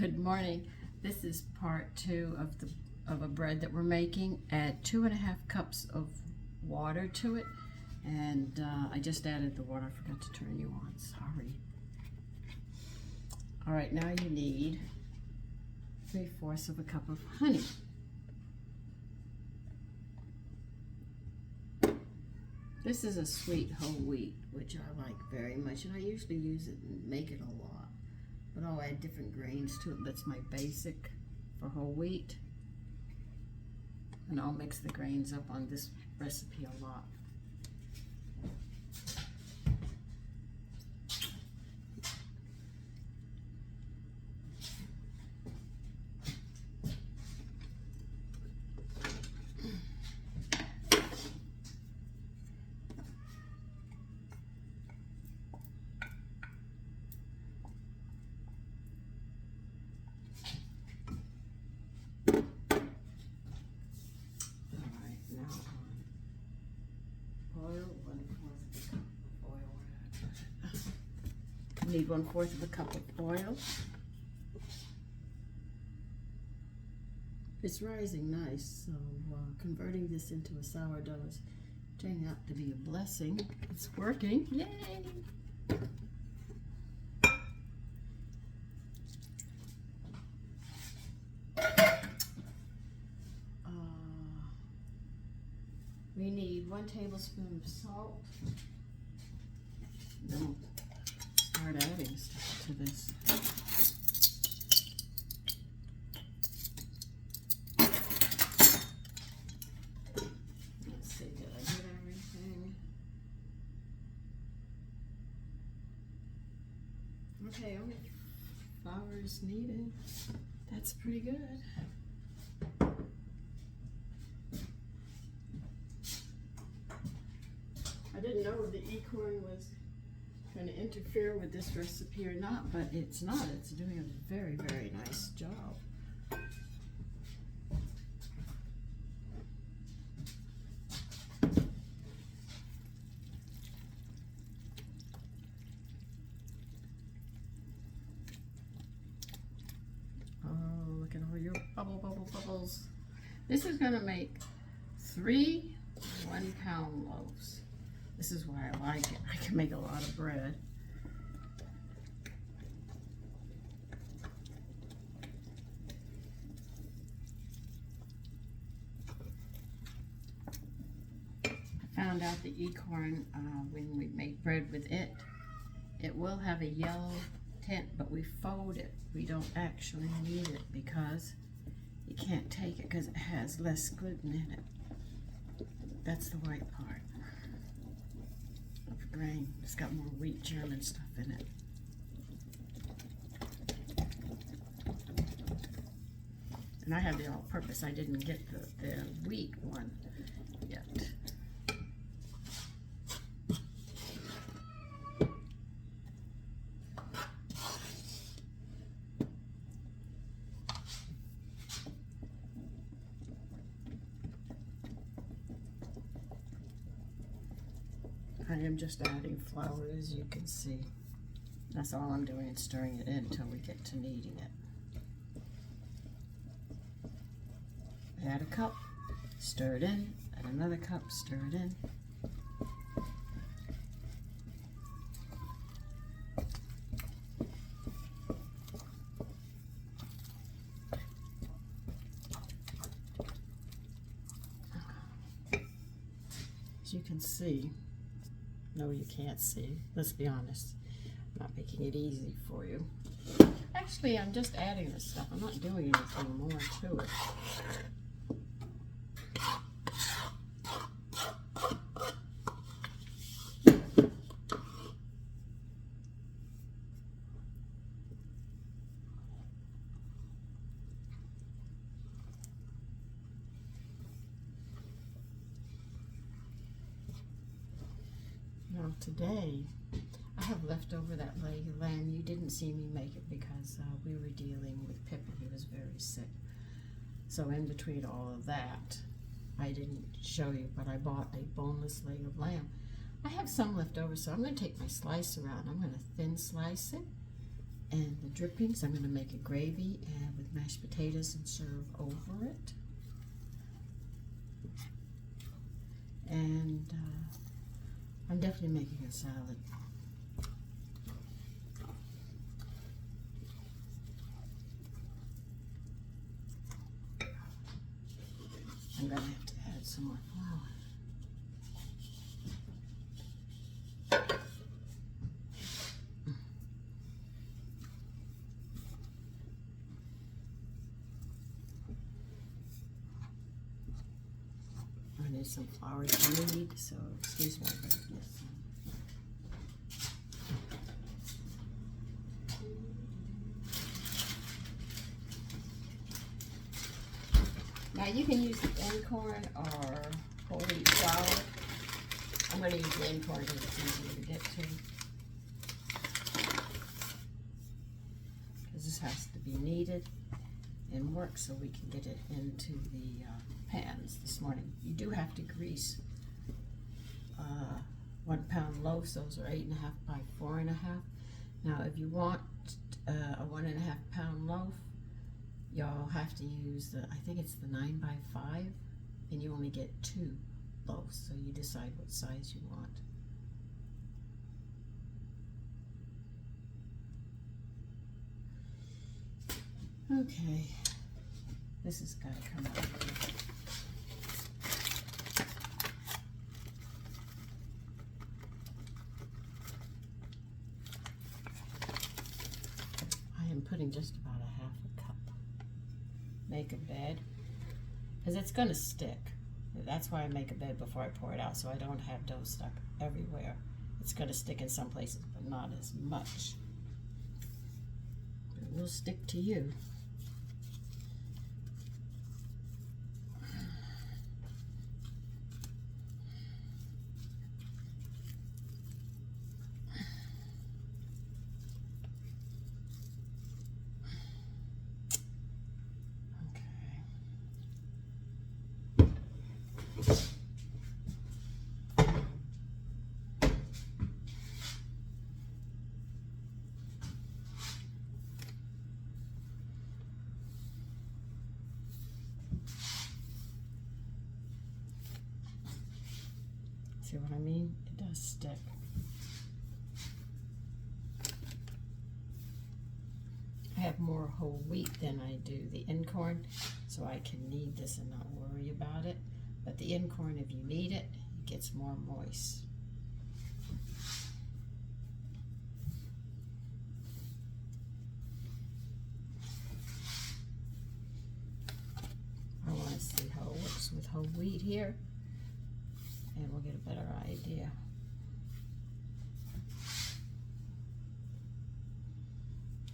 Good morning. This is part 2 of a bread that we're making. Add 2.5 cups of water to it, and I just added the water. I forgot to turn you on. Sorry. All right, now you need 3/4 of a cup of honey. This is a sweet whole wheat, which I like very much, and I usually use it and make it a lot. But I'll add different grains to it. That's my basic for whole wheat. And I'll mix the grains up on this recipe a lot. Need 1/4 of a cup of oil. It's rising nice, so converting this into a sourdough is turning out to be a blessing. It's working. Yay! We need 1 tablespoon of salt. Then we'll start adding stuff to this. Let's see, did I get everything? Okay, only flour is needed. That's pretty good. I didn't know if the acorn was going to interfere with this recipe or not, but it's not. It's doing a very, very nice job. Oh, look at all your bubbles. This is going to make 3 1-pound loaves. This is why I like it. I can make a lot of bread. I found out the acorn, when we make bread with it, it will have a yellow tint, but we fold it. We don't actually need it because you can't take it because it has less gluten in it. That's the white part. Grain. It's got more wheat germ and stuff in it. And I have the all-purpose. I didn't get the wheat one yet. I am just adding flour, as you can see. That's all I'm doing, is stirring it in until we get to kneading it. Add a cup, stir it in, add another cup, stir it in. As you can see, no, you can't see. Let's be honest. I'm not making it easy for you. Actually, I'm just adding this stuff. I'm not doing anything more to it. Now today, I have left over that leg of lamb. You didn't see me make it because we were dealing with Pippin. He was very sick. So in between all of that, I didn't show you, but I bought a boneless leg of lamb. I have some left over, so I'm going to take my slicer out and I'm going to thin slice it And the drippings, I'm going to make a gravy and with mashed potatoes and serve over it. And I'm definitely making a salad. I'm going to have to add some more flour. I need some flour to knead, so excuse me, I better get some. Now you can use the Encorn or whole wheat flour. I'm going to use the Encorn because it's easier to get to. Because this has to be kneaded and work so we can get it into the pans this morning. You do have to grease 1 pound loaves. Those are 8.5 by 4.5. Now if you want a 1.5 pound loaf, y'all have to use the, I think it's the 9 by 5, and you only get 2 loaves, so you decide what size you want. Okay, this has got to come out. I am putting just about a half a cup. Make a bed, because it's going to stick. That's why I make a bed before I pour it out, so I don't have dough stuck everywhere. It's going to stick in some places, but not as much. But it will stick to you. See what I mean? It does stick. I have more whole wheat than I do the Encorn, so I can knead this and not worry about it. But the Encorn, if you knead it, it gets more moist. I want to see how it works with whole wheat here, and we'll get a better idea.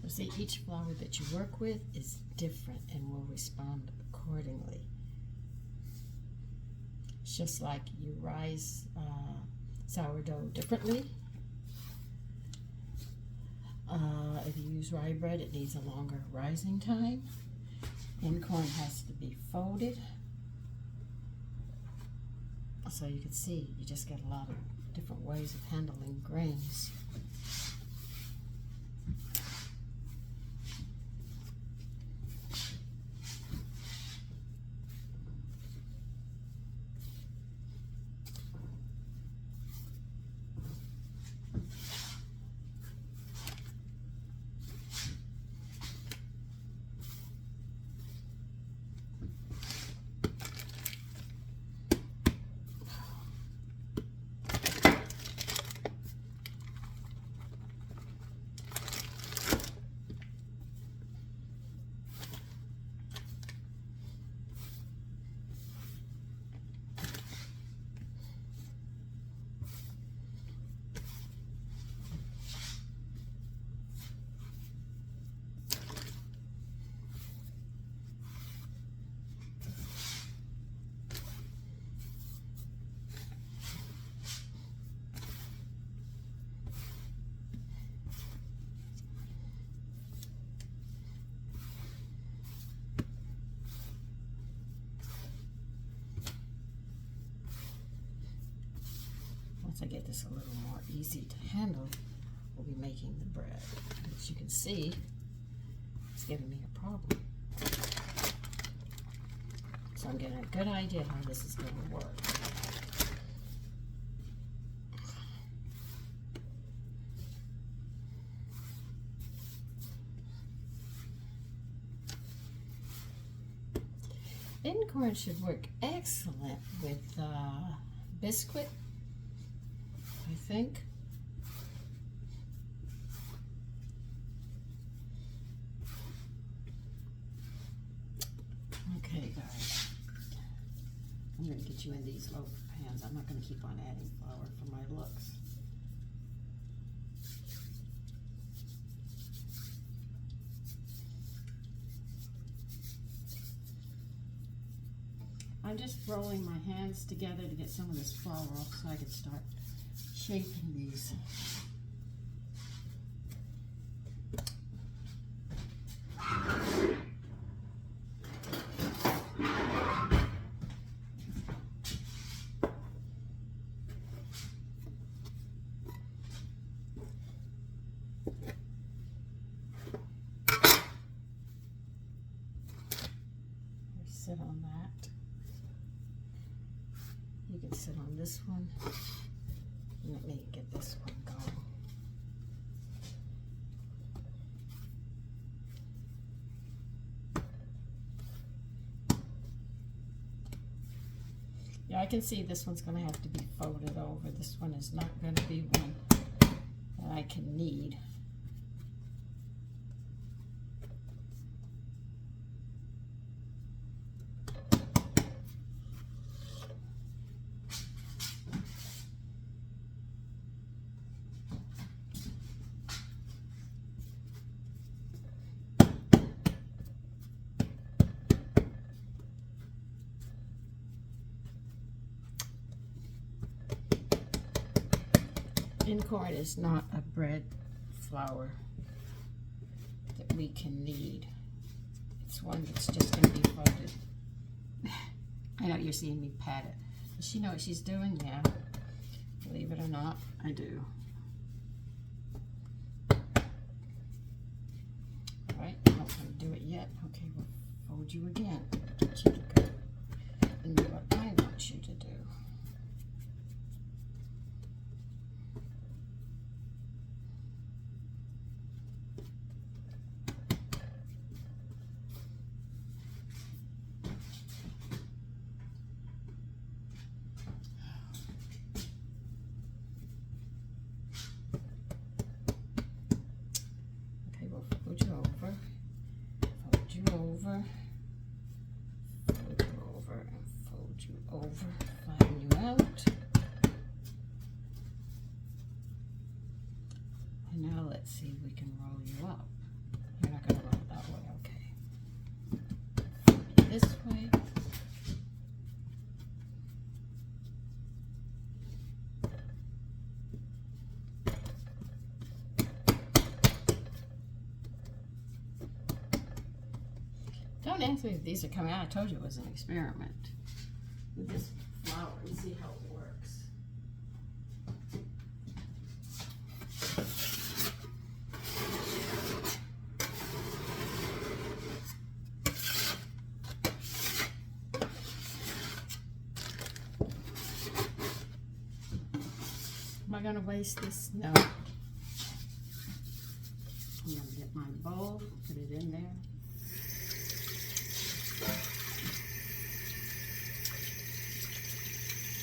So see, each flour that you work with is different and will respond accordingly. It's just like you rise sourdough differently. If you use rye bread, it needs a longer rising time. Encorn has to be folded. So you can see, you just get a lot of different ways of handling grains. Once I get this a little more easy to handle, we'll be making the bread. As you can see, it's giving me a problem. So I'm getting a good idea how this is going to work. Incorn should work excellent with biscuit, I think. Okay, guys, I'm going to get you in these loaf pans. I'm not going to keep on adding flour for my looks. I'm just rolling my hands together to get some of this flour off so I can start shaping these. Sit on that. You can sit on this one. Let me get this one going. Yeah, I can see this one's going to have to be folded over. This one is not going to be one that I can knead. Incorn is not a bread flour that we can knead. It's one that's just going to be folded. I know you're seeing me pat it. Does she know what she's doing? Yeah. Believe it or not, I do. Alright, I'm not going to do it yet. Okay, we'll fold you again. Get you to go and do what I want you to do. Fold you over, fold you over, and fold you over, flatten you out. And now let's see if we can roll you up. You're not going to roll it that way, okay. Fold you this way. Don't ask me if these are coming out. I told you it was an experiment with this flour and see how it works. Am I going to waste this? No. I'm going to get my bowl, put it in there.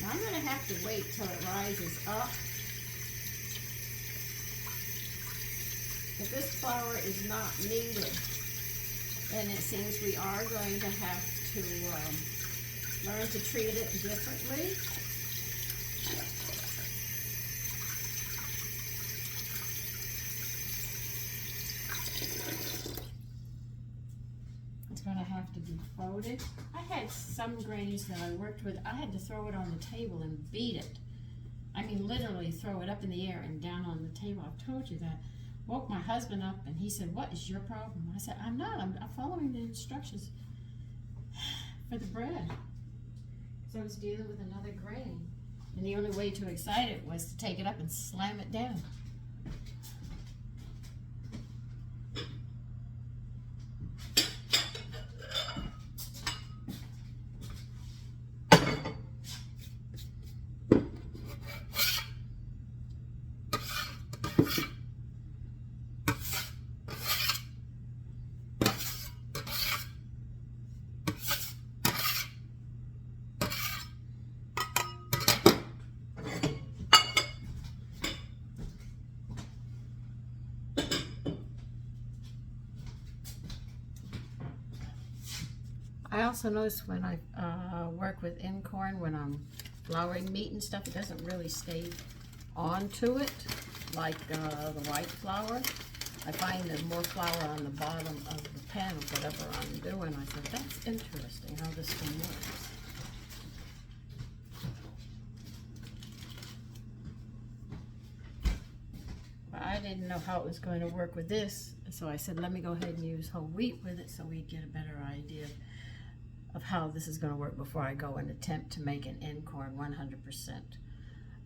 Now I'm going to have to wait till it rises up. If this flour is not kneaded, then it seems we are going to have to learn to treat it differently. Going to have to be folded. I had some grains that I worked with. I had to throw it on the table and beat it. I mean, literally throw it up in the air and down on the table. I've told you that. Woke my husband up and he said, "What is your problem?" I said, "I'm not. I'm following the instructions for the bread." So I was dealing with another grain. And the only way to excite it was to take it up and slam it down. I also notice when I work with Incorn, when I'm flouring meat and stuff, it doesn't really stay onto it like the white flour. I find there's more flour on the bottom of the pan of whatever I'm doing. I said, that's interesting how this thing works. But I didn't know how it was going to work with this, so I said, let me go ahead and use whole wheat with it so we get a better idea of how this is going to work before I go and attempt to make an Incorn 100%.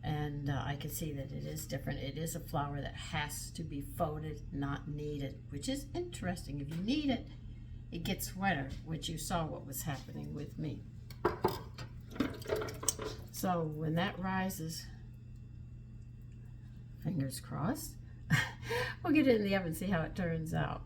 And I can see that it is different. It is a flour that has to be folded, not kneaded, which is interesting. If you knead it, it gets wetter, which you saw what was happening with me. So when that rises, fingers crossed, we'll get it in the oven and see how it turns out.